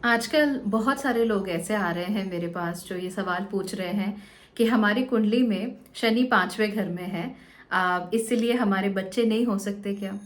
आजकल बहुत सारे लोग ऐसे आ रहे हैं मेरे पास जो ये सवाल पूछ रहे हैं कि हमारी कुंडली में शनि 5वें घर में है। इसलिए हमारे बच्चे नहीं हो सकते क्या?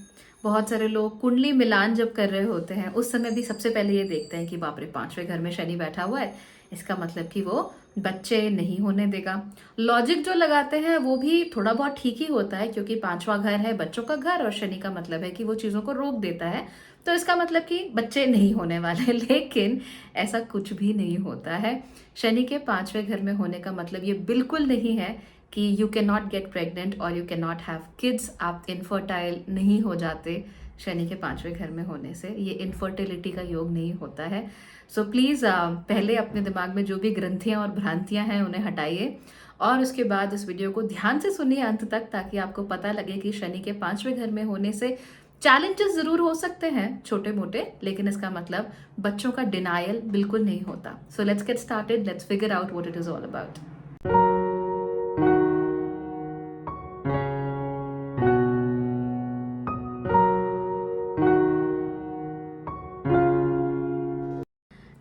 बहुत सारे लोग कुंडली मिलान जब कर रहे होते हैं उस समय भी सबसे पहले ये देखते हैं कि बाप रे 5वें घर में शनि बैठा हुआ है, इसका मतलब कि वो बच्चे नहीं होने देगा। लॉजिक जो लगाते हैं वो भी थोड़ा बहुत ठीक ही होता है, क्योंकि 5वां घर है बच्चों का घर और शनि का मतलब है कि वो चीज़ों को रोक देता है, तो इसका मतलब कि बच्चे नहीं होने वाले। लेकिन ऐसा कुछ भी नहीं होता है। शनि के 5वें घर में होने का मतलब ये बिल्कुल नहीं है कि you can not get pregnant और you can not have kids, आप इनफर्टाइल नहीं हो जाते शनि के 5वें घर में होने से। ये इनफर्टिलिटी का योग नहीं होता है। सो प्लीज़ पहले अपने दिमाग में जो भी ग्रंथियां और भ्रांतियां हैं उन्हें हटाइए और उसके बाद इस वीडियो को ध्यान से सुनिए अंत तक, ताकि आपको पता लगे कि शनि के 5वें घर में होने से चैलेंजेस जरूर हो सकते हैं छोटे मोटे, लेकिन इसका मतलब बच्चों का डिनायल बिल्कुल नहीं होता। So let's get started, let's figure out what it is all about.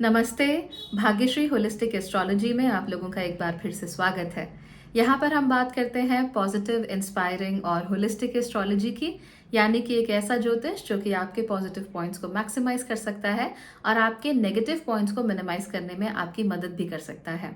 नमस्ते। भाग्यश्री होलिस्टिक एस्ट्रोलॉजी में आप लोगों का एक बार फिर से स्वागत है। यहाँ पर हम बात करते हैं पॉजिटिव, इंस्पायरिंग और होलिस्टिक एस्ट्रोलॉजी की, यानी कि एक ऐसा ज्योतिष जो कि आपके पॉजिटिव पॉइंट्स को मैक्सिमाइज कर सकता है और आपके नेगेटिव पॉइंट्स को मिनिमाइज करने में आपकी मदद भी कर सकता है।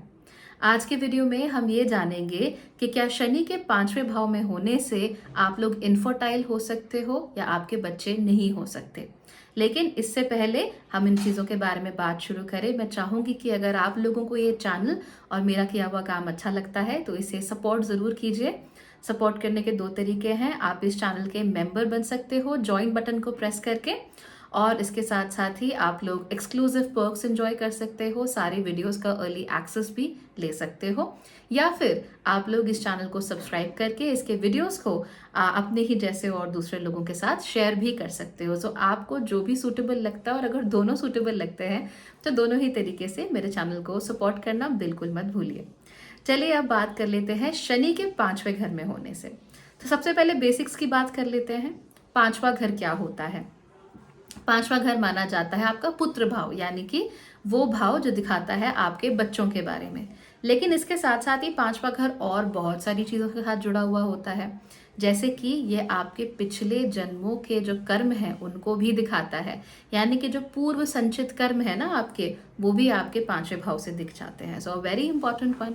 आज के वीडियो में हम ये जानेंगे कि क्या शनि के 5वें भाव में होने से आप लोग इनफर्टाइल हो सकते हो या आपके बच्चे नहीं हो सकते। लेकिन इससे पहले हम इन चीज़ों के बारे में बात शुरू करें, मैं चाहूंगी कि अगर आप लोगों को ये चैनल और मेरा किया हुआ काम अच्छा लगता है तो इसे सपोर्ट ज़रूर कीजिए। सपोर्ट करने के दो तरीके हैं, आप इस चैनल के मेंबर बन सकते हो ज्वाइन बटन को प्रेस करके, और इसके साथ साथ ही आप लोग एक्सक्लूसिव पर्क्स एंजॉय कर सकते हो, सारे वीडियोस का अर्ली एक्सेस भी ले सकते हो, या फिर आप लोग इस चैनल को सब्सक्राइब करके इसके वीडियोस को अपने ही जैसे और दूसरे लोगों के साथ शेयर भी कर सकते हो। सो आपको जो भी सूटेबल लगता है, और अगर दोनों सूटेबल लगते हैं तो दोनों ही तरीके से मेरे चैनल को सपोर्ट करना बिल्कुल मत भूलिए। चलिए अब बात कर लेते हैं शनि के 5वें घर में होने से। तो सबसे पहले बेसिक्स की बात कर लेते हैं। 5वां घर क्या होता है? 5वां घर माना जाता है आपका पुत्र भाव, यानी कि वो भाव जो दिखाता है आपके बच्चों के बारे में। लेकिन इसके साथ साथ ही 5वां घर और बहुत सारी चीजों के साथ जुड़ा हुआ होता है, जैसे कि ये आपके पिछले जन्मों के जो कर्म हैं उनको भी दिखाता है, यानी कि जो पूर्व संचित कर्म है ना आपके, वो भी आपके 5वें भाव से दिख जाते हैं। So very important one.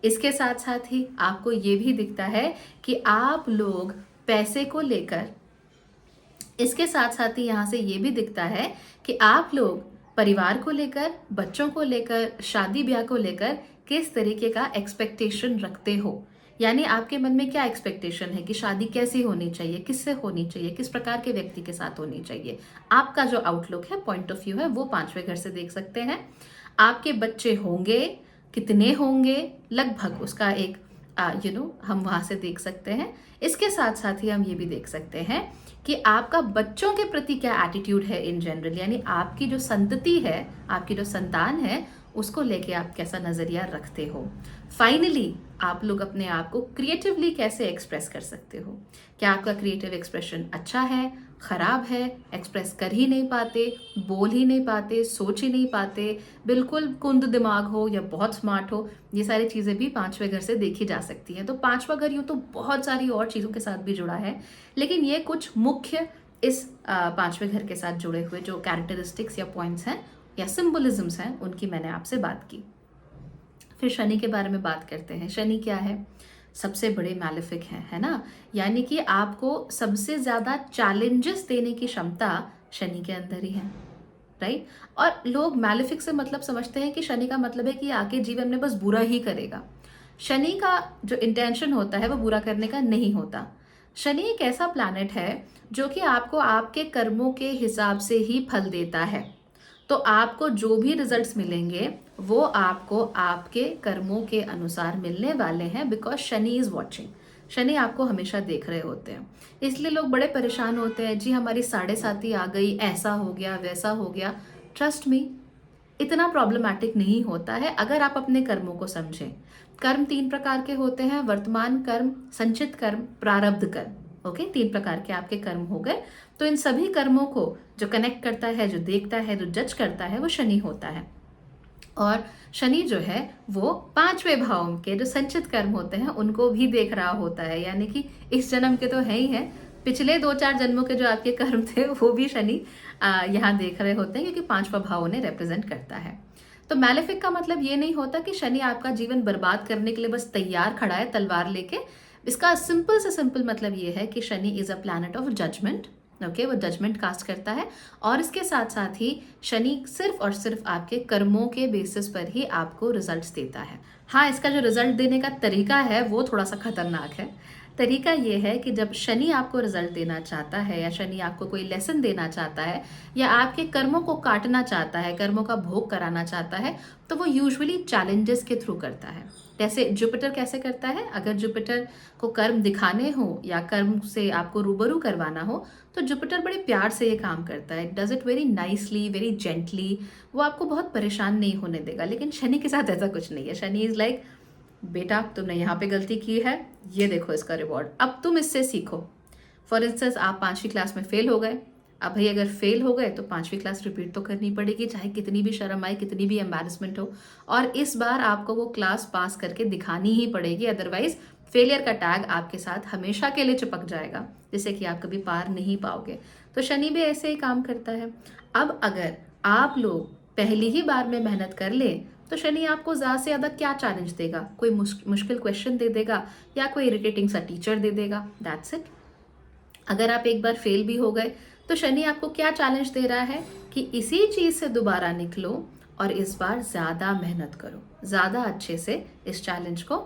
इसके साथ साथ ही आपको ये भी दिखता है कि आप लोग पैसे को लेकर, इसके साथ साथ ही यहाँ से ये भी दिखता है कि आप लोग परिवार को लेकर, बच्चों को लेकर, शादी ब्याह को लेकर किस तरीके का एक्सपेक्टेशन रखते हो। यानी आपके मन में क्या एक्सपेक्टेशन है कि शादी कैसी होनी चाहिए, किससे होनी चाहिए, किस प्रकार के व्यक्ति के साथ होनी चाहिए। आपका जो आउटलुक है, पॉइंट ऑफ व्यू है, वो 5वें घर से देख सकते हैं। आपके बच्चे होंगे, कितने होंगे लगभग, उसका एक हम वहां से देख सकते हैं। इसके साथ साथ ही हम ये भी देख सकते हैं कि आपका बच्चों के प्रति क्या एटीट्यूड है इन जनरल, यानी आपकी जो संतति है, आपकी जो संतान है, उसको लेके आप कैसा नजरिया रखते हो। फाइनली आप लोग अपने आप को क्रिएटिवली कैसे एक्सप्रेस कर सकते हो। क्या आपका क्रिएटिव एक्सप्रेशन अच्छा है, खराब है, एक्सप्रेस कर ही नहीं पाते, बोल ही नहीं पाते, सोच ही नहीं पाते, बिल्कुल कुंद दिमाग हो या बहुत स्मार्ट हो, ये सारी चीजें भी 5वें घर से देखी जा सकती हैं। तो 5वां घर यूं तो बहुत सारी और चीजों के साथ भी जुड़ा है, लेकिन ये कुछ मुख्य इस 5वें घर के साथ जुड़े हुए जो कैरेक्टरिस्टिक्स या पॉइंट्स हैं या सिंबलिज्म्स हैं, उनकी मैंने आपसे बात की। फिर शनि के बारे में बात करते हैं। शनि क्या है? सबसे बड़े मैलेफिक है ना, यानी कि आपको सबसे ज्यादा चैलेंजेस देने की क्षमता शनि के अंदर ही है, राइट। और लोग मैलेफिक से मतलब समझते हैं कि शनि का मतलब है कि आके जीवन में बस बुरा ही करेगा। शनि का जो इंटेंशन होता है वो बुरा करने का नहीं होता। शनि एक ऐसा प्लैनेट है जो कि आपको आपके कर्मों के हिसाब से ही फल देता है। तो आपको जो भी रिजल्ट्स मिलेंगे वो आपको आपके कर्मों के अनुसार मिलने वाले हैं, because Shani is watching. Shani आपको हमेशा देख रहे होते हैं। इसलिए लोग बड़े परेशान होते हैं, जी हमारी 7.5 आ गई, ऐसा हो गया, वैसा हो गया। ट्रस्ट मी, इतना प्रॉब्लमैटिक नहीं होता है अगर आप अपने कर्मों को समझें। कर्म 3 प्रकार के होते हैं: वर्तमान कर्म, संचित कर्म, प्रारब्ध कर्म। ओके, 3 प्रकार के आपके कर्म हो गए। तो इन सभी कर्मों को जो कनेक्ट करता है, जो देखता है, जो जज करता है, वो शनि होता है। और शनि जो है वो 5वें भाव के जो संचित कर्म होते हैं उनको भी देख रहा होता है, यानी कि इस जन्म के तो है ही है, पिछले 2-4 जन्मों के जो आपके कर्म थे वो भी शनि यहाँ देख रहे होते हैं, क्योंकि 5वां भाव उन्हें रिप्रेजेंट करता है। तो मैलेफिक का मतलब ये नहीं होता कि शनि आपका जीवन बर्बाद करने के लिए बस तैयार खड़ा है तलवार लेके। इसका सिंपल से सिंपल मतलब ये है कि Shani is a planet of judgment. Okay, वो जजमेंट कास्ट करता है, और इसके साथ साथ ही शनि सिर्फ और सिर्फ आपके कर्मों के बेसिस पर ही आपको रिजल्ट्स देता है। हाँ, इसका जो रिजल्ट देने का तरीका है वो थोड़ा सा खतरनाक है। तरीका ये है कि जब शनि आपको रिजल्ट देना चाहता है, या शनि आपको कोई लेसन देना चाहता है, या आपके कर्मों को काटना चाहता है, कर्मों का भोग कराना चाहता है, तो वो यूजुअली चैलेंजेस के थ्रू करता है। जैसे जुपिटर कैसे करता है, अगर जुपिटर को कर्म दिखाने हो या कर्म से आपको रूबरू करवाना हो, तो जुपिटर बड़े प्यार से ये काम करता है, does it very nicely, very gently. वो आपको बहुत परेशान नहीं होने देगा। लेकिन शनि के साथ ऐसा कुछ नहीं है। शनि इज लाइक, बेटा तुमने यहाँ पे गलती की है, ये देखो इसका रिवॉर्ड, अब तुम इससे सीखो। फॉर इंस्टेंस, आप 5वीं क्लास में फेल हो गए, अब भाई अगर फेल हो गए तो 5वीं क्लास रिपीट तो करनी पड़ेगी, चाहे कितनी भी शर्म आए, कितनी भी एम्बैरेसमेंट हो, और इस बार आपको वो क्लास पास करके दिखानी ही पड़ेगी, अदरवाइज फेलियर का टैग आपके साथ हमेशा के लिए चिपक जाएगा, जिससे कि आप कभी पार नहीं पाओगे। तो शनि भी ऐसे ही काम करता है। अब अगर आप लोग पहली ही बार में मेहनत कर ले, तो शनि आपको ज़्यादा से ज़्यादा क्या चैलेंज देगा, कोई मुश्किल क्वेश्चन दे देगा, या कोई इरिटेटिंग सा टीचर दे देगा, दैट्स इट। अगर आप एक बार फेल भी हो गए, तो शनि आपको क्या चैलेंज दे रहा है कि इसी चीज़ से दोबारा निकलो और इस बार ज़्यादा मेहनत करो, ज़्यादा अच्छे से इस चैलेंज को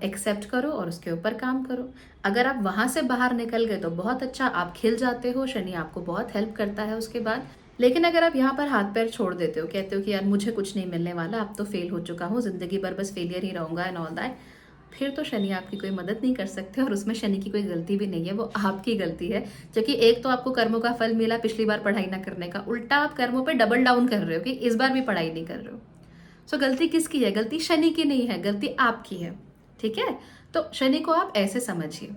एक्सेप्ट करो और उसके ऊपर काम करो। अगर आप वहाँ से बाहर निकल गए तो बहुत अच्छा, आप खिल जाते हो, शनि आपको बहुत हेल्प करता है उसके बाद। लेकिन अगर आप यहाँ पर हाथ पैर छोड़ देते हो, कहते हो कि यार मुझे कुछ नहीं मिलने वाला, अब तो फेल हो चुका हूँ, ज़िंदगी भर बस फेलियर ही रहूँगा एंड ऑल दैट, फिर तो शनि आपकी कोई मदद नहीं कर सकते, और उसमें शनि की कोई गलती भी नहीं है, वो आपकी गलती है। क्योंकि एक तो आपको कर्मों का फल मिला पिछली बार पढ़ाई ना करने का, उल्टा आप कर्मों पे डबल डाउन कर रहे हो कि इस बार भी पढ़ाई नहीं कर रहे हो। सो गलती किसकी है? गलती शनि की नहीं है, गलती आपकी है। ठीक है, तो शनि को आप ऐसे समझिए,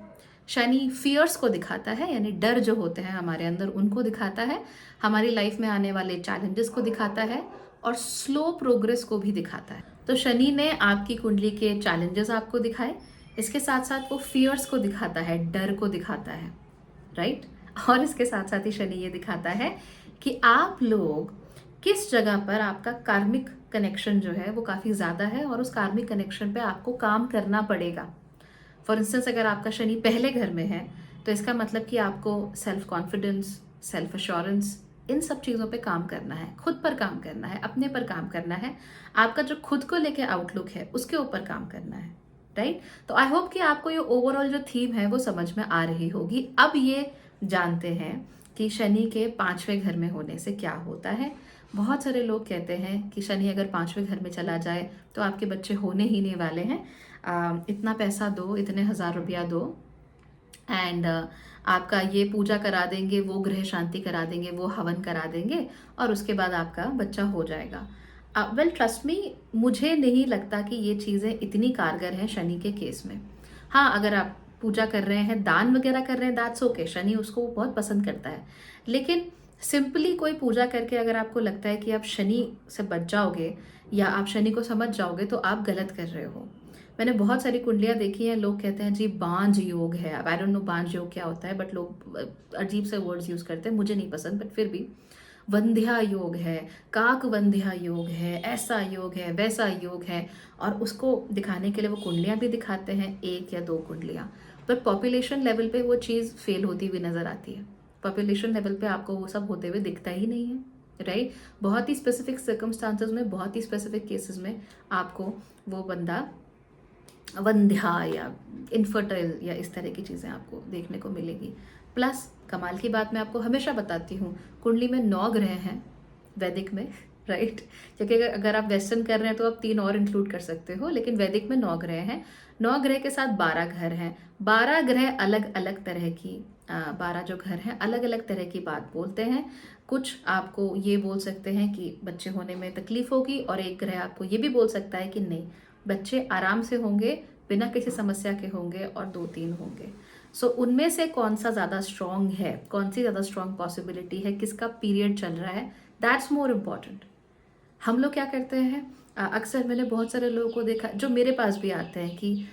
शनि फियर्स को दिखाता है, यानी डर जो होते हैं हमारे अंदर उनको दिखाता है, हमारी लाइफ में आने वाले चैलेंजेस को दिखाता है, और स्लो प्रोग्रेस को भी दिखाता है। तो शनि ने आपकी कुंडली के चैलेंजेस आपको दिखाए, इसके साथ साथ वो फियर्स को दिखाता है, डर को दिखाता है, राइट। और इसके साथ साथ ही शनि ये दिखाता है कि आप लोग किस जगह पर आपका कार्मिक कनेक्शन जो है वो काफ़ी ज़्यादा है, और उस कार्मिक कनेक्शन पे आपको काम करना पड़ेगा। फॉर इंस्टेंस, अगर आपका शनि पहले घर में है, तो इसका मतलब कि आपको सेल्फ कॉन्फिडेंस, सेल्फ अश्योरेंस, इन सब चीज़ों पे काम करना है, खुद पर काम करना है, अपने पर काम करना है, आपका जो खुद को लेके आउटलुक है उसके ऊपर काम करना है, राइट। तो आई होप कि आपको ये ओवरऑल जो थीम है वो समझ में आ रही होगी। अब ये जानते हैं कि शनि के 5वें घर में होने से क्या होता है। बहुत सारे लोग कहते हैं कि शनि अगर 5वें घर में चला जाए तो आपके बच्चे होने ही नहीं वाले हैं, इतना पैसा दो, इतने 1000 रुपया दो, एंड आपका ये पूजा करा देंगे, वो ग्रह शांति करा देंगे, वो हवन करा देंगे, और उसके बाद आपका बच्चा हो जाएगा। वेल ट्रस्ट मी, मुझे नहीं लगता कि ये चीज़ें इतनी कारगर हैं शनि के केस में। हाँ, अगर आप पूजा कर रहे हैं, दान वगैरह कर रहे हैं, दैट्स ओके, शनि उसको बहुत पसंद करता है। लेकिन सिंपली कोई पूजा करके अगर आपको लगता है कि आप शनि से बच जाओगे या आप शनि को समझ जाओगे, तो आप गलत कर रहे हो। मैंने बहुत सारी कुंडलियाँ देखी हैं, लोग कहते हैं जी बांझ योग है, अब आई डोंट नो बांझ योग क्या होता है, बट लोग अजीब से वर्ड्स यूज़ करते हैं, मुझे नहीं पसंद, बट फिर भी वंध्या योग है, काक वंध्या योग है, ऐसा योग है, वैसा योग है, और उसको दिखाने के लिए वो कुंडलियाँ भी दिखाते हैं, 1 या 2 कुंडलियाँ, पर पॉपुलेशन लेवल पे वो चीज़ फेल होती हुई नज़र आती है। पॉपुलेशन लेवल पे आपको वो सब होते हुए दिखता ही नहीं है, राइट। बहुत ही स्पेसिफिक सर्कमस्टांसेस में, बहुत ही स्पेसिफिक केसेस में आपको वो बंदा वंध्या या इनफर्टाइल या इस तरह की चीज़ें आपको देखने को मिलेगी। प्लस कमाल की बात मैं आपको हमेशा बताती हूँ, कुंडली में 9 ग्रह हैं वैदिक में, राइट। क्योंकि अगर आप वेस्टर्न कर रहे हैं तो आप 3 और इंक्लूड कर सकते हो, लेकिन वैदिक में 9 ग्रह हैं। 9 ग्रह के साथ 12 घर हैं। 12 ग्रह अलग अलग तरह की 12 जो घर हैं अलग अलग तरह की बात बोलते हैं। कुछ आपको ये बोल सकते हैं कि बच्चे होने में तकलीफ होगी, और एक ग्रह आपको ये भी बोल सकता है कि नहीं, बच्चे आराम से होंगे, बिना किसी समस्या के होंगे, और 2-3 होंगे। सो उनमें से कौन सा ज़्यादा स्ट्रॉन्ग है, कौन सी ज़्यादा स्ट्रॉन्ग पॉसिबिलिटी है, किसका पीरियड चल रहा है, दैट्स मोर इम्पॉर्टेंट। हम लोग क्या करते हैं, अक्सर मैंने बहुत सारे लोगों को देखा जो मेरे पास भी आते हैं कि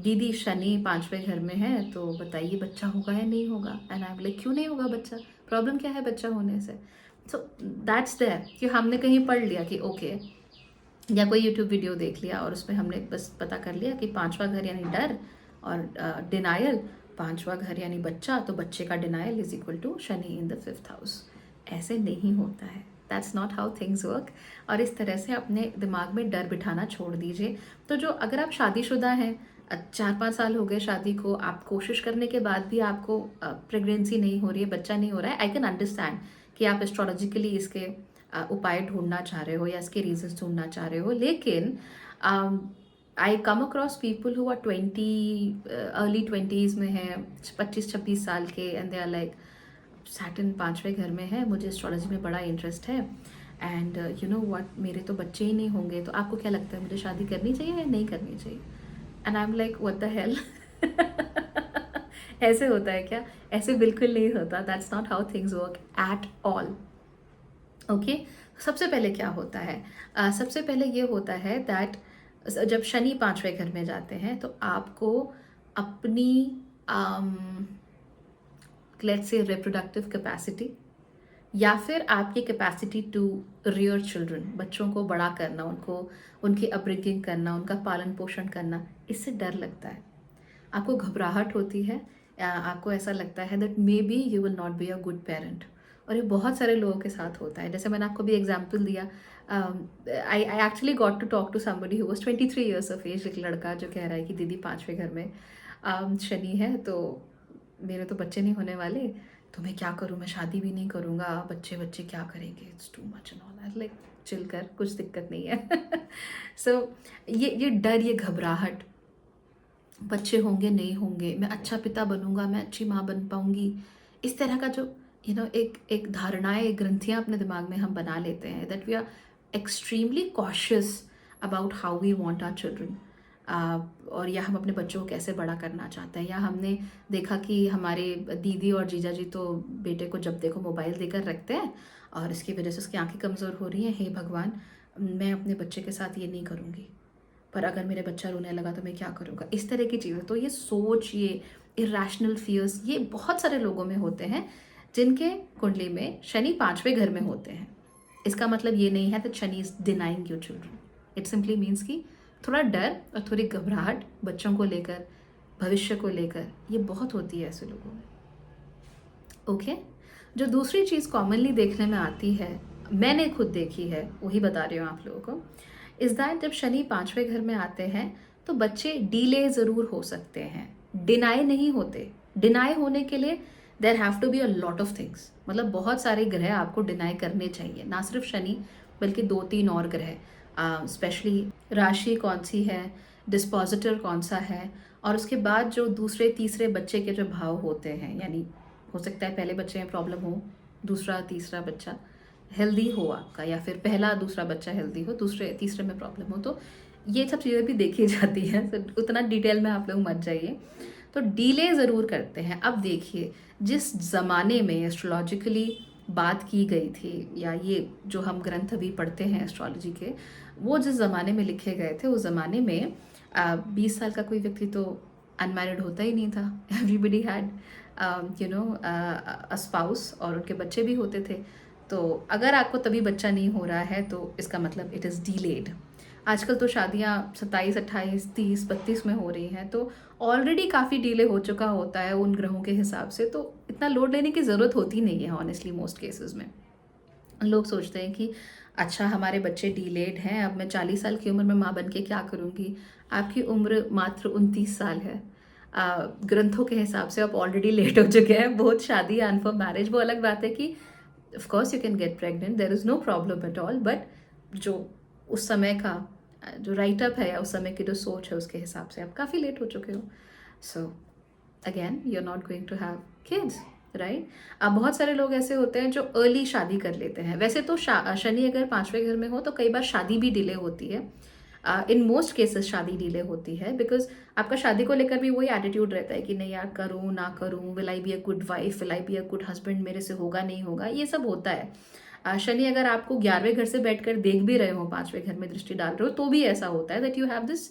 दीदी शनि 5वें घर में है, तो बताइए बच्चा होगा या नहीं होगा। एंड आई एम लाइक, क्यों नहीं होगा बच्चा, प्रॉब्लम क्या है बच्चा होने से। सो दैट्स देयर कि हमने कहीं पढ़ लिया कि ओके, या कोई यूट्यूब वीडियो देख लिया और उसमें हमने बस पता कर लिया कि 5वां घर यानी डर और डिनायल, 5वां घर यानी बच्चा, तो बच्चे का denial is equal to Shani in the 5th house. ऐसे नहीं होता है, that's not how things work. और इस तरह से अपने दिमाग में डर बिठाना छोड़ दीजिए। तो जो अगर आप शादीशुदा हैं, 4-5 साल हो गए शादी को, आप कोशिश करने के बाद भी आपको प्रेगनेंसी नहीं हो रही है, बच्चा नहीं हो रहा है, आई कैन अंडरस्टैंड कि आप एस्ट्रोलॉजिकली इसके उपाय ढूंढना चाह रहे हो या इसके रीजंस ढूंढना चाह रहे हो। लेकिन I come across people who are 20 early 20s में हैं, 25-26 साल के, and they are like Saturn 5वें घर में है, मुझे एस्ट्रोलॉजी में बड़ा इंटरेस्ट है, एंड यू नो व्हाट, मेरे तो बच्चे ही नहीं होंगे, तो आपको क्या लगता है मुझे शादी करनी चाहिए या नहीं करनी चाहिए। And I am like what the hell. ऐसे होता है क्या? ऐसे बिल्कुल नहीं होता। That's not how things work at all. Okay, सबसे पहले क्या होता है, सबसे पहले ये होता है दैट जब शनि 5वें घर में जाते हैं तो आपको अपनी लेट्स से रिप्रोडक्टिव कैपेसिटी या फिर आपकी कैपेसिटी टू रियर चिल्ड्रन, बच्चों को बड़ा करना, उनको उनकी अपब्रिंगिंग करना, उनका पालन पोषण करना, इससे डर लगता है, आपको घबराहट होती है, आपको ऐसा लगता है that may be you will not be a good parent. और ये बहुत सारे लोगों के साथ होता है। जैसे मैंने आपको भी एग्जांपल दिया, I actually got to talk to somebody who was 23 years of age, एक लड़का जो कह रहा है कि दीदी 5वें घर में शनि है, तो मेरे तो बच्चे नहीं होने वाले, तो मैं क्या करूँ, मैं शादी भी नहीं करूँगा, बच्चे बच्चे क्या करेंगे, it's too much and all. Like chill कर, कुछ दिक्कत नहीं है। सो ये डर, ये घबराहट, बच्चे होंगे नहीं होंगे, मैं अच्छा पिता बनूंगा, मैं अच्छी माँ बन पाऊंगी, इस तरह का जो एक धारणाएं, एक ग्रंथियाँ अपने दिमाग में हम बना लेते हैं, that we are extremely cautious about how we want our children, और या हम अपने बच्चों को कैसे बड़ा करना चाहते हैं। या हमने देखा कि हमारे दीदी और जीजा जी तो बेटे को जब देखो मोबाइल देकर रखते हैं और इसकी वजह से उसकी आंखें कमज़ोर हो रही हैं, हे भगवान, मैं अपने बच्चे के साथ ये नहीं करूँगी, पर अगर मेरे बच्चा रोने लगा तो मैं क्या करूँगा, इस तरह की चीज़ें। तो ये सोच, ये इरेशनल फियर्स, ये बहुत सारे लोगों में होते हैं जिनके कुंडली में शनि 5वें घर में होते हैं। इसका मतलब ये नहीं है that Shani is denying your children, it simply means कि थोड़ा डर और थोड़ी घबराहट बच्चों को लेकर, भविष्य को लेकर, ये बहुत होती है ऐसे लोगों में। ओके, जो दूसरी चीज़ कॉमनली देखने में आती है, मैंने खुद देखी है, वही बता रही हूँ आप लोगों को, इज दैट जब शनि 5वें घर में आते हैं तो बच्चे डिले ज़रूर हो सकते हैं, डिनाई नहीं होते। डिनाई होने के लिए there have to be a lot of things, मतलब बहुत सारे ग्रह आपको डिनाई करने चाहिए, ना सिर्फ शनि बल्कि 2-3 और ग्रह, स्पेशली राशि कौन सी है, डिस्पोजिटर कौन सा है, और उसके बाद जो दूसरे तीसरे बच्चे के जो भाव होते हैं, यानी हो सकता है पहले बच्चे में प्रॉब्लम हो, दूसरा तीसरा बच्चा हेल्दी हो आपका, या फिर पहला दूसरा बच्चा हेल्दी हो, दूसरे तीसरे में प्रॉब्लम हो, तो ये सब चीज़ें भी देखी जाती हैं। तो उतना डिटेल में आप लोग मत जाइए, तो डिले ज़रूर करते हैं। अब देखिए, जिस ज़माने में एस्ट्रोलॉजिकली बात की गई थी, या ये जो हम ग्रंथ अभी पढ़ते हैं एस्ट्रोलॉजी के, वो जिस ज़माने में लिखे गए थे, उस ज़माने में 20 साल का कोई व्यक्ति तो अनमैरिड होता ही नहीं था। एवरीबडी हैड अ स्पाउस, और उनके बच्चे भी होते थे। तो अगर आपको तभी बच्चा नहीं हो रहा है तो इसका मतलब इट इज़ डिलेड। आजकल तो शादियाँ 27, 28, 30, 32 में हो रही हैं, तो ऑलरेडी काफ़ी डिले हो चुका होता है उन ग्रहों के हिसाब से, तो इतना लोड लेने की ज़रूरत होती नहीं है ऑनेस्टली मोस्ट केसेस में। लोग सोचते हैं कि अच्छा हमारे बच्चे डिलेड हैं, अब मैं 40 साल की उम्र में माँ बन के क्या करूँगी। आपकी उम्र मात्र 29 साल है। ग्रंथों के हिसाब से आप ऑलरेडी लेट हो चुके हैं। बहुत शादी अनफॉर्म मैरिज, वो अलग बात है कि of course you can get pregnant, there is no problem at all, but जो उस समय का जो राइटअप है या उस समय की जो सोच है उसके हिसाब से आप काफ़ी लेट हो चुके हो। So again you are not going to have kids, right. अब बहुत सारे लोग ऐसे होते हैं जो अर्ली शादी कर लेते हैं। वैसे तो शनि अगर 5वें घर में हो तो कई बार शादी भी डिले होती है, इन मोस्ट केसेस शादी डिले होती है बिकॉज आपका शादी को लेकर भी वही एटीट्यूड रहता है कि नहीं यार करूँ ना करूँ, will I be a good wife, will I be a good husband, मेरे से होगा नहीं होगा, ये सब होता है। शनि अगर आपको 11वें घर से बैठकर देख भी रहे हो, 5वें घर में दृष्टि डाल रहे हो, तो भी ऐसा होता है that you have this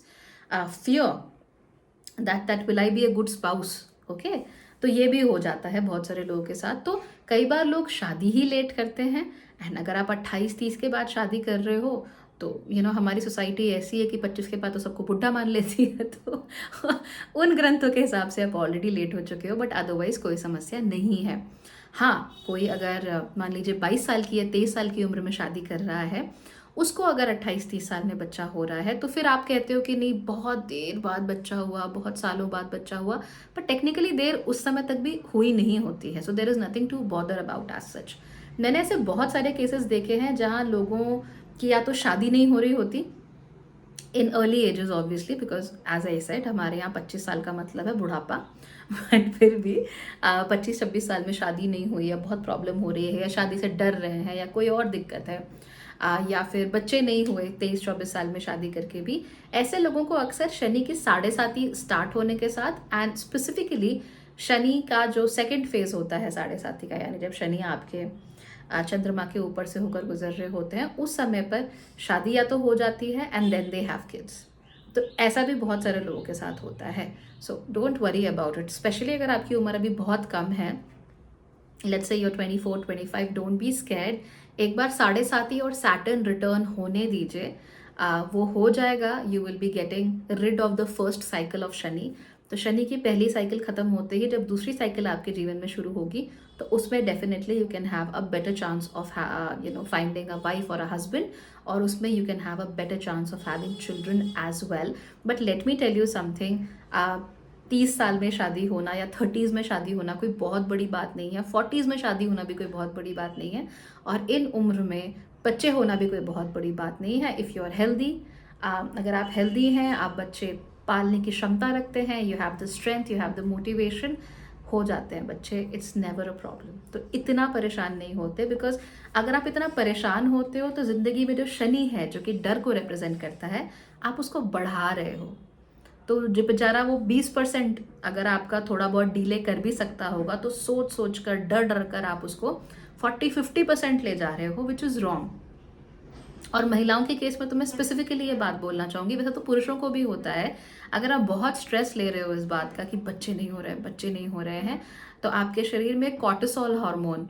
fear that will I be a good spouse. Okay, तो ये भी हो जाता है बहुत सारे लोगों के साथ। तो कई बार लोग शादी ही लेट करते हैं। एंड अगर आप 28-30 के बाद शादी कर रहे हो तो हमारी सोसाइटी ऐसी है कि 25 के बाद तो सबको बुढ़ा मान लेती है, तो उन ग्रंथों के हिसाब से आप ऑलरेडी लेट हो चुके हो, बट अदरवाइज कोई समस्या नहीं है। हाँ, कोई अगर मान लीजिए 22 साल की या 23 साल की उम्र में शादी कर रहा है, उसको अगर 28-30 साल में बच्चा हो रहा है, तो फिर आप कहते हो कि नहीं बहुत देर बाद बच्चा हुआ, बहुत सालों बाद बच्चा हुआ, पर टेक्निकली देर उस समय तक भी हुई नहीं होती है। So there is nothing to bother about age such. मैंने ऐसे बहुत सारे केसेस देखे हैं जहाँ लोगों की या तो शादी नहीं हो रही होती in early ages, obviously because as I said हमारे यहाँ 25 साल का मतलब है बुढ़ापा, बट फिर भी 25-26 साल में शादी नहीं हुई या बहुत प्रॉब्लम हो रही है या शादी से डर रहे हैं या कोई और दिक्कत है, या फिर बच्चे नहीं हुए 23-24 साल में शादी करके भी, ऐसे लोगों को अक्सर शनि की 7.5 स्टार्ट होने के साथ एंड स्पेसिफिकली शनि का जो सेकेंड फेज होता है 7.5 का, यानी जब शनि आपके चंद्रमा के ऊपर से होकर गुजर रहे होते हैं, उस समय पर शादी या तो हो जाती है and then they have kids. तो ऐसा भी बहुत सारे लोगों के साथ होता है। So don't worry about it, specially अगर आपकी उम्र अभी बहुत कम है, let's say your 24-25, don't be scared. एक बार 7.5 और सैटर्न रिटर्न होने दीजिए, वो हो जाएगा। You will be getting rid of the first cycle of Shani. तो शनि की पहली साइकिल खत्म होते ही जब दूसरी साइकिल आपके जीवन में शुरू होगी, तो उसमें definitely you can have a better chance of finding a wife और अ हस्बैंड, और उसमें you can have a better chance of having children as well. But let me tell you something, 30 साल में शादी होना या 30s में शादी होना कोई बहुत बड़ी बात नहीं है, 40s में शादी होना भी कोई बहुत बड़ी बात नहीं है, और इन उम्र में बच्चे होना भी कोई बहुत बड़ी बात नहीं है। इफ़ यू आर हेल्दी, अगर आप हेल्दी हैं, आप बच्चे पालने की क्षमता रखते हैं, you have the strength, you have the motivation, हो जाते हैं बच्चे, इट्स नेवर अ प्रॉब्लम। तो इतना परेशान नहीं होते, बिकॉज अगर आप इतना परेशान होते हो तो ज़िंदगी में जो शनि है जो कि डर को रिप्रेजेंट करता है, आप उसको बढ़ा रहे हो। तो जो बेचारा वो 20% अगर आपका थोड़ा बहुत डीले कर भी सकता होगा, तो सोच सोच कर डर डर कर आप उसको 40-50% ले जा रहे हो, विच इज़ रॉन्ग। और महिलाओं के केस में तो मैं स्पेसिफिकली ये बात बोलना चाहूँगी, वैसे तो पुरुषों को भी होता है। अगर आप बहुत स्ट्रेस ले रहे हो इस बात का कि बच्चे नहीं हो रहे हैं, बच्चे नहीं हो रहे हैं, तो आपके शरीर में कॉर्टिसोल हार्मोन,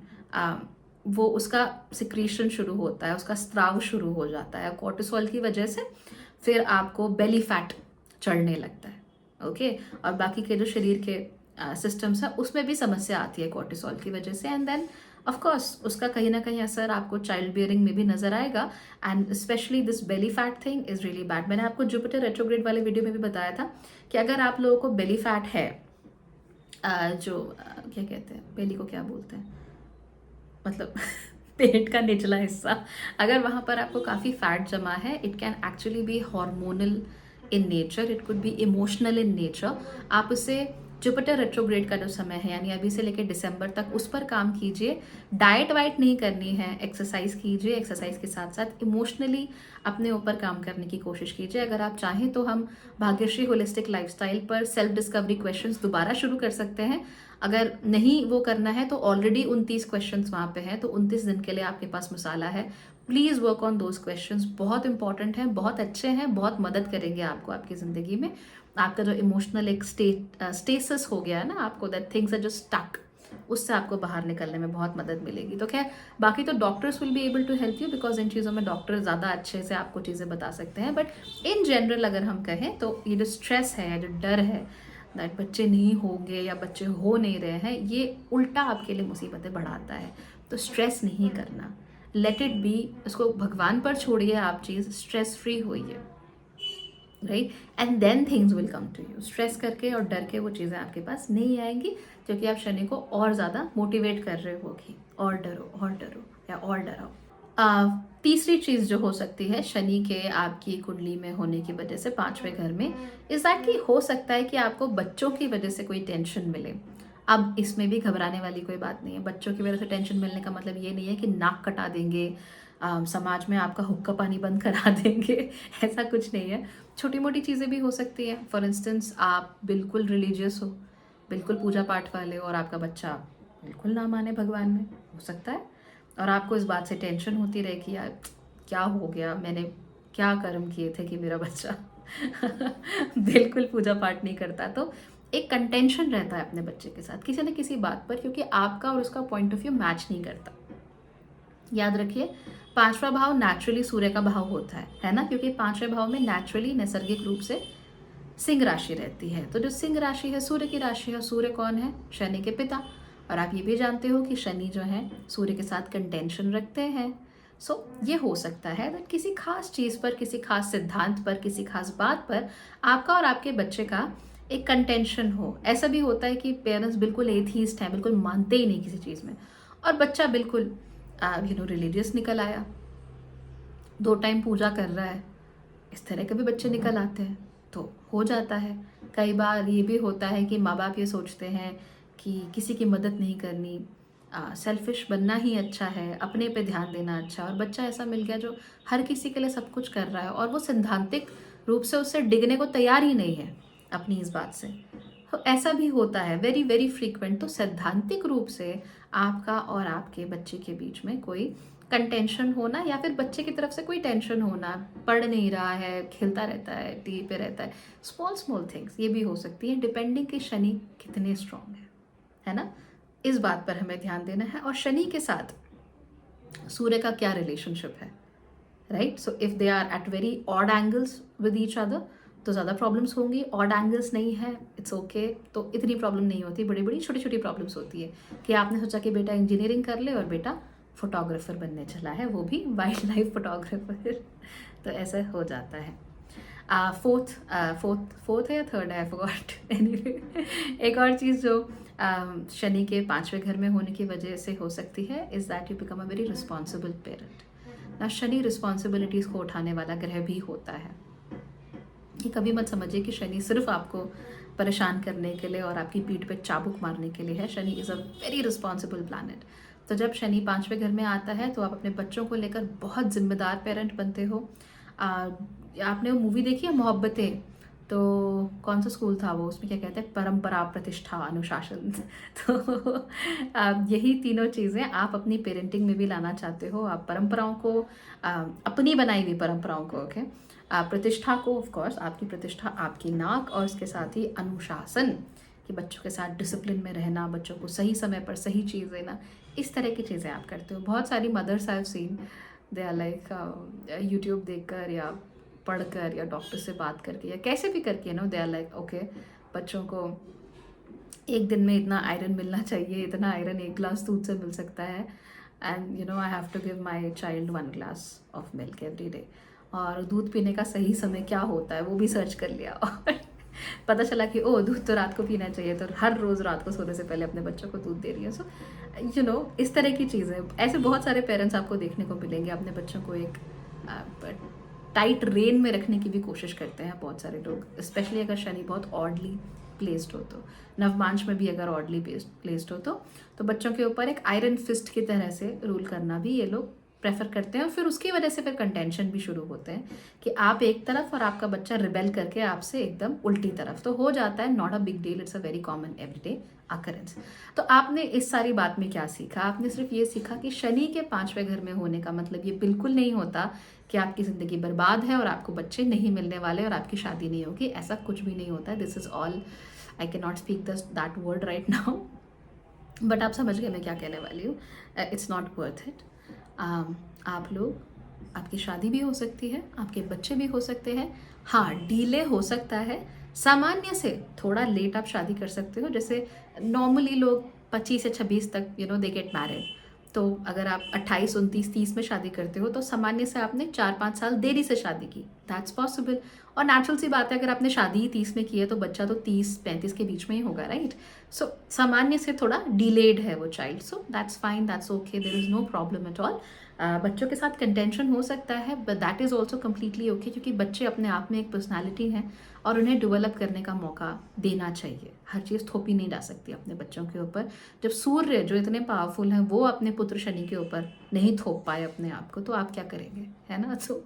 वो उसका सिक्रीशन शुरू होता है, उसका स्त्राव शुरू हो जाता है। कॉर्टिसोल की वजह से फिर आपको बेली फैट चढ़ने लगता है। ओके, और बाकी के जो शरीर के सिस्टम्स है उसमें भी समस्या आती है कॉर्टिसोल की वजह से, एंड देन ऑफ कोर्स उसका कहीं ना कहीं असर आपको चाइल्ड बियरिंग में भी नजर आएगा, and specially this belly fat thing is really bad. मैंने आपको जुपिटर रेट्रोग्रेड वाले वीडियो में भी बताया था कि अगर आप लोगों को बेली फैट है, क्या कहते हैं, बेली को क्या बोलते हैं, मतलब पेट का निचला हिस्सा, अगर वहाँ पर आपको काफ़ी फैट जमा है, it can actually be hormonal in nature, it could be emotional in nature. आप उसे जुपिटर रेट्रोग्रेड का जो समय है, यानी अभी से लेकर दिसंबर तक, उस पर काम कीजिए। डाइट वाइट नहीं करनी है, एक्सरसाइज कीजिए, एक्सरसाइज के साथ साथ इमोशनली अपने ऊपर काम करने की कोशिश कीजिए। अगर आप चाहें तो हम भाग्यश्री होलिस्टिक लाइफस्टाइल पर सेल्फ डिस्कवरी क्वेश्चंस दोबारा शुरू कर सकते हैं। अगर नहीं वो करना है तो ऑलरेडी 29 क्वेश्चंस वहाँ पे हैं, तो 29 दिन के लिए आपके पास मसाला है। Please work on those questions, बहुत इंपॉर्टेंट हैं, बहुत अच्छे हैं, बहुत मदद करेंगे आपको आपकी ज़िंदगी में। आपका जो इमोशनल एक स्टेसिस हो गया है ना आपको, that things are just stuck, उससे आपको बाहर निकलने में बहुत मदद मिलेगी। तो खैर बाकी तो doctors will be able to help you, because इन चीज़ों में डॉक्टर ज़्यादा अच्छे से आपको चीज़ें बता सकते हैं। बट इन जनरल अगर हम कहें तो ये जो स्ट्रेस है, जो डर है दैट बच्चे नहीं होंगे या बच्चे हो नहीं रहे हैं, ये उल्टा आपके लिए मुसीबतें बढ़ाता है। तो स्ट्रेस नहीं करना, लेट इट बी, उसको भगवान पर छोड़िए आप चीज़, स्ट्रेस फ्री होइए, right, and then things will come to you. Stress करके और डर के वो चीज़ें आपके पास नहीं आएंगी, क्योंकि आप शनि को और ज़्यादा मोटिवेट कर रहे होगी, और डरो और डरो या और डराओ। तीसरी चीज़ जो हो सकती है शनि के आपकी कुंडली में होने की वजह से 5वें घर में, इस दैट कि हो सकता है कि आपको बच्चों की वजह से कोई टेंशन मिले। अब इसमें भी घबराने वाली कोई बात नहीं है। बच्चों की वजह से टेंशन मिलने का मतलब ये नहीं है कि नाक कटा देंगे, समाज में आपका हुक्का पानी बंद करा देंगे, ऐसा कुछ नहीं है। छोटी मोटी चीज़ें भी हो सकती हैं। फॉर इंस्टेंस आप बिल्कुल रिलीजियस हो, बिल्कुल पूजा पाठ वाले हो, और आपका बच्चा बिल्कुल ना माने भगवान में, हो सकता है। और आपको इस बात से टेंशन होती रहे कि यार क्या हो गया, मैंने क्या कर्म किए थे कि मेरा बच्चा बिल्कुल पूजा पाठ नहीं करता। तो एक कंटेंशन रहता है अपने बच्चे के साथ किसी न किसी बात पर, क्योंकि आपका और उसका पॉइंट ऑफ व्यू मैच नहीं करता। याद रखिए, पांचवा भाव नेचुरली सूर्य का भाव होता है ना, क्योंकि पांचवें भाव में नेचुरली नैसर्गिक रूप से सिंह राशि रहती है। तो जो सिंह राशि है सूर्य की राशि है। सूर्य कौन है? शनि के पिता। और आप ये भी जानते हो कि शनि जो है सूर्य के साथ कंटेंशन रखते हैं। सो ये हो सकता है दैट किसी खास चीज़ पर, किसी खास सिद्धांत पर, किसी खास बात पर आपका और आपके बच्चे का एक कंटेंशन हो। ऐसा भी होता है कि पेरेंट्स बिल्कुल एथीस्ट हैं, बिल्कुल मानते ही नहीं किसी चीज़ में, और बच्चा बिल्कुल रिलीजियस निकल आया, 2 टाइम पूजा कर रहा है। इस तरह के भी बच्चे निकल आते हैं, तो हो जाता है। कई बार ये भी होता है कि माँ बाप ये सोचते हैं कि किसी की मदद नहीं करनी, सेल्फिश बनना ही अच्छा है, अपने पे ध्यान देना अच्छा है, और बच्चा ऐसा मिल गया जो हर किसी के लिए सब कुछ कर रहा है, और वो सैद्धांतिक रूप से उससे डिगने को तैयार ही नहीं है अपनी इस बात से। तो ऐसा भी होता है, वेरी वेरी फ्रीक्वेंट। तो सैद्धांतिक रूप से आपका और आपके बच्चे के बीच में कोई कंटेंशन होना, या फिर बच्चे की तरफ से कोई टेंशन होना, पढ़ नहीं रहा है, खेलता रहता है, टीवी पे रहता है, स्मॉल स्मॉल थिंग्स ये भी हो सकती है, डिपेंडिंग कि शनि कितने स्ट्रांग है ना। इस बात पर हमें ध्यान देना है। और शनि के साथ सूर्य का क्या रिलेशनशिप है, right. So if they are at very odd angles with each other तो ज़्यादा प्रॉब्लम्स होंगी। ऑड एंगल्स नहीं है, इट्स ओके, तो इतनी प्रॉब्लम नहीं होती। बड़ी बड़ी छोटी छोटी प्रॉब्लम्स होती है कि आपने सोचा कि बेटा इंजीनियरिंग कर ले और बेटा फोटोग्राफर बनने चला है, वो भी वाइल्ड लाइफ फोटोग्राफर तो ऐसा हो जाता है। फोर्थ है या थर्ड है, आई फॉरगॉट। एनीवे, एक और चीज़ जो शनि के 5वें घर में होने की वजह से हो सकती है is that you become a very responsible parent ना। शनि रिस्पॉन्सिबिलिटीज़ को उठाने वाला ग्रह भी होता है। ये कभी मत समझिए कि शनि सिर्फ आपको परेशान करने के लिए और आपकी पीठ पे चाबुक मारने के लिए है। Shani is a very responsible planet. तो जब शनि 5वें घर में आता है तो आप अपने बच्चों को लेकर बहुत जिम्मेदार पेरेंट बनते हो। आपने वो मूवी देखी है मोहब्बतें, तो कौन सा स्कूल था वो, उसमें क्या कहते हैं, परंपरा, प्रतिष्ठा, अनुशासन तो यही तीनों चीज़ें आप अपनी पेरेंटिंग में भी लाना चाहते हो। आप परंपराओं को, अपनी बनाई हुई परंपराओं को, ओके, प्रतिष्ठा को, ऑफ कोर्स आपकी प्रतिष्ठा, आपकी नाक, और उसके साथ ही अनुशासन कि बच्चों के साथ डिसिप्लिन में रहना, बच्चों को सही समय पर सही चीज़ देना, इस तरह की चीज़ें आप करते हो। बहुत सारी mothers I have seen, they are like YouTube देखकर या पढ़कर या डॉक्टर से बात करके या कैसे भी करके, no, they are like okay, बच्चों को एक दिन में इतना आयरन मिलना चाहिए, इतना आयरन 1 ग्लास दूध से मिल सकता है, and you know I have to give my child 1 glass of milk every day. और दूध पीने का सही समय क्या होता है वो भी सर्च कर लिया और पता चला कि ओ, दूध तो रात को पीना चाहिए, तो हर रोज़ रात को सोने से पहले अपने बच्चों को दूध दे रही है। सो यू नो इस तरह की चीज़ें, ऐसे बहुत सारे पेरेंट्स आपको देखने को मिलेंगे। अपने बच्चों को एक टाइट रेन में रखने की भी कोशिश करते हैं बहुत सारे लोग, स्पेशली अगर शनि बहुत ऑडली प्लेस्ड हो तो, नवमांश में भी अगर ऑडली प्लेस्ड हो तो बच्चों के ऊपर एक आयरन फिस्ट की तरह से रूल करना भी ये लोग प्रेफर करते हैं। और फिर उसकी वजह से फिर कंटेंशन भी शुरू होते हैं कि आप एक तरफ और आपका बच्चा रिबेल करके आपसे एकदम उल्टी तरफ, तो हो जाता है। Not a big deal, it's a very common everyday occurrence. तो आपने इस सारी बात में क्या सीखा? आपने सिर्फ ये सीखा कि शनि के 5वें घर में होने का मतलब ये बिल्कुल नहीं होता कि आपकी ज़िंदगी बर्बाद है और आपको बच्चे नहीं मिलने वाले और आपकी शादी नहीं होगी। ऐसा कुछ भी नहीं होता है। This is all, I can not speak that word right now, but आप समझ गए मैं क्या कहने वाली हूँ। It's not worth it. आप लोग, आपकी शादी भी हो सकती है, आपके बच्चे भी हो सकते हैं। हाँ, डीले हो सकता है, सामान्य से थोड़ा लेट आप शादी कर सकते हो। जैसे नॉर्मली लोग 25 से 26 तक दे गेट मैरिड, तो अगर आप 28, 29, 30 में शादी करते हो तो सामान्य से आपने 4-5 साल देरी से शादी की, दैट्स पॉसिबल। और नेचुरल सी बात है, अगर आपने शादी ही 30 में की है तो बच्चा तो 30-35 के बीच में ही होगा, राइट? सो सामान्य से थोड़ा डिलेड है वो child, so that's fine, that's okay, there is no problem at all. बच्चों के साथ कंटेंशन हो सकता है, but that is also completely okay, क्योंकि बच्चे अपने आप में एक पर्सनैलिटी हैं और उन्हें डेवलप करने का मौका देना चाहिए। हर चीज़ थोपी नहीं जा सकती अपने बच्चों के ऊपर। जब सूर्य जो इतने पावरफुल हैं वो अपने पुत्र शनि के ऊपर नहीं थोप पाए अपने आप को, तो आप क्या करेंगे, है ना? सो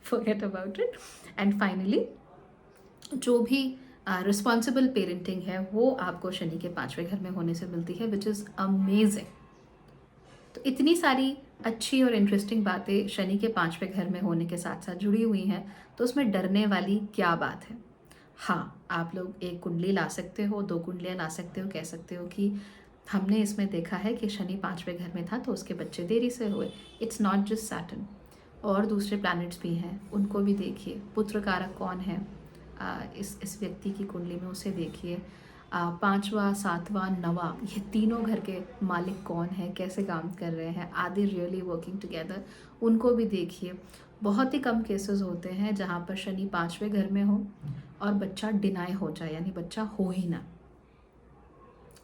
forget about it. And finally जो भी रिस्पॉन्सिबल पेरेंटिंग है वो आपको शनि के 5वें घर में होने से मिलती है, विच इज़ अमेजिंग। तो इतनी सारी अच्छी और इंटरेस्टिंग बातें शनि के 5वें घर में होने के साथ साथ जुड़ी हुई हैं, तो उसमें डरने वाली क्या बात है? हाँ, आप लोग एक कुंडली ला सकते हो, 2 कुंडलियाँ ला सकते हो, कह सकते हो कि हमने इसमें देखा है कि शनि 5वें घर में था तो उसके बच्चे देरी से हुए। इट्स नॉट जस्ट सैटर्न, और दूसरे प्लैनेट्स भी हैं, उनको भी देखिए। पुत्र कारक कौन है इस व्यक्ति की कुंडली में, उसे देखिए। 5वां, 7वां, 9वां, ये तीनों घर के मालिक कौन है, कैसे काम कर रहे हैं, are they really working together, उनको भी देखिए। बहुत ही कम केसेस होते हैं जहाँ पर शनि 5वें घर में हो और बच्चा डिनाई हो जाए, यानी बच्चा हो ही ना।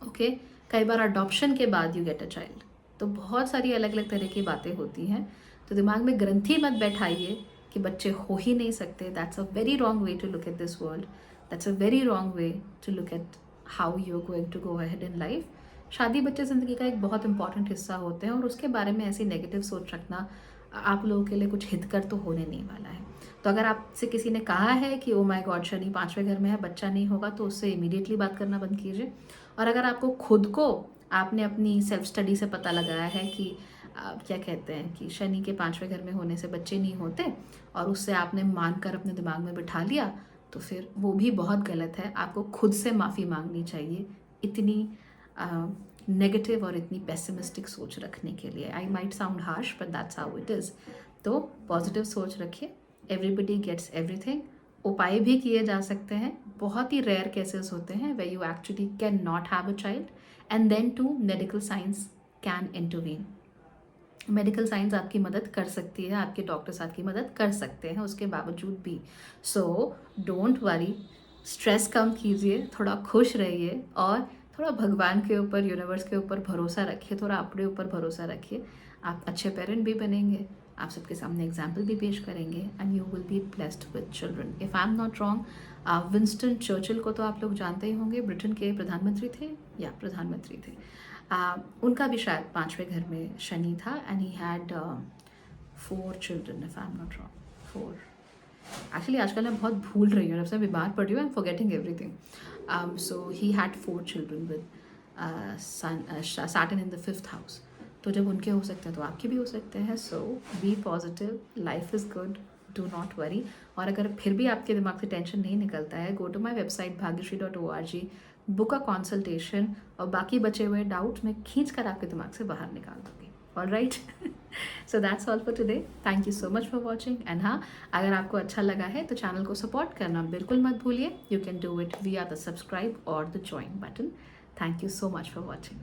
ओके, कई बार अडॉप्शन के बाद यू गेट अ चाइल्ड। तो बहुत सारी अलग अलग तरह की बातें होती हैं, तो दिमाग में ग्रंथि मत बैठाइए कि बच्चे हो ही नहीं सकते। That's a very wrong way to look at this world, that's a very wrong way to look at how you are going to go ahead in life. शादी बच्चे ज़िंदगी का एक बहुत इंपॉर्टेंट हिस्सा होते हैं, और उसके बारे में ऐसी नेगेटिव सोच रखना आप लोगों के लिए कुछ हितकर तो होने नहीं वाला है। तो अगर आपसे किसी ने कहा है कि ओ माय गॉड शनि 5वें घर में है, बच्चा नहीं होगा, तो उससे इमीडिएटली बात करना बंद कीजिए। और अगर आपको खुद को, आपने अपनी सेल्फ स्टडी से पता लगाया है कि क्या कहते हैं कि शनि के 5वें घर में होने से बच्चे नहीं होते, और उससे आपने मानकर अपने दिमाग में बिठा लिया, तो फिर वो भी बहुत गलत है। आपको खुद से माफ़ी मांगनी चाहिए इतनी नेगेटिव और इतनी पेसिमिस्टिक सोच रखने के लिए। I might sound harsh, but that's how it is. तो पॉजिटिव सोच रखिए, एवरीबडी गेट्स एवरीथिंग। उपाय भी किए जा सकते हैं, बहुत ही रेयर केसेस होते हैं where you actually can not have a child, and then to medical science can intervene. Medical science आपकी मदद कर सकती है, आपके डॉक्टर्स आपकी मदद कर सकते हैं उसके बावजूद भी। सो डोंट वरी, स्ट्रेस कम कीजिए, थोड़ा खुश रहिए, और थोड़ा भगवान के ऊपर, यूनिवर्स के ऊपर भरोसा रखिए, थोड़ा अपने ऊपर भरोसा रखिए। आप अच्छे पेरेंट भी बनेंगे, आप सबके सामने एग्जाम्पल भी पेश करेंगे, and you will be blessed with children. If I am not wrong, Winston Churchill को तो आप लोग जानते ही होंगे, ब्रिटेन के प्रधानमंत्री थे, या प्रधानमंत्री थे। उनका भी शायद 5वें घर में शनि था, and he had 4 children, if I am not wrong, 4। Actually आजकल मैं बहुत भूल रही हूँ, जब से बीमार पड़ी हूँ, I am forgetting everything. So he had 4 children with Saturn in the 5th house. तो जब उनके हो सकते हैं तो आपके भी हो सकते हैं। So be positive, life is good, do not worry. और अगर फिर भी आपके दिमाग से टेंशन नहीं निकलता है, go to my website bhagyashree.org, book a consultation, और बाकी बचे हुए डाउट्स मैं खींच कर आपके दिमाग से बाहर निकाल दूँगी। All right, so that's all for today. Thank you so much for watching. And हाँ, अगर आपको अच्छा लगा है तो चैनल को सपोर्ट करना बिल्कुल मत भूलिए। You can do it via the subscribe और the join button. Thank you so much for watching.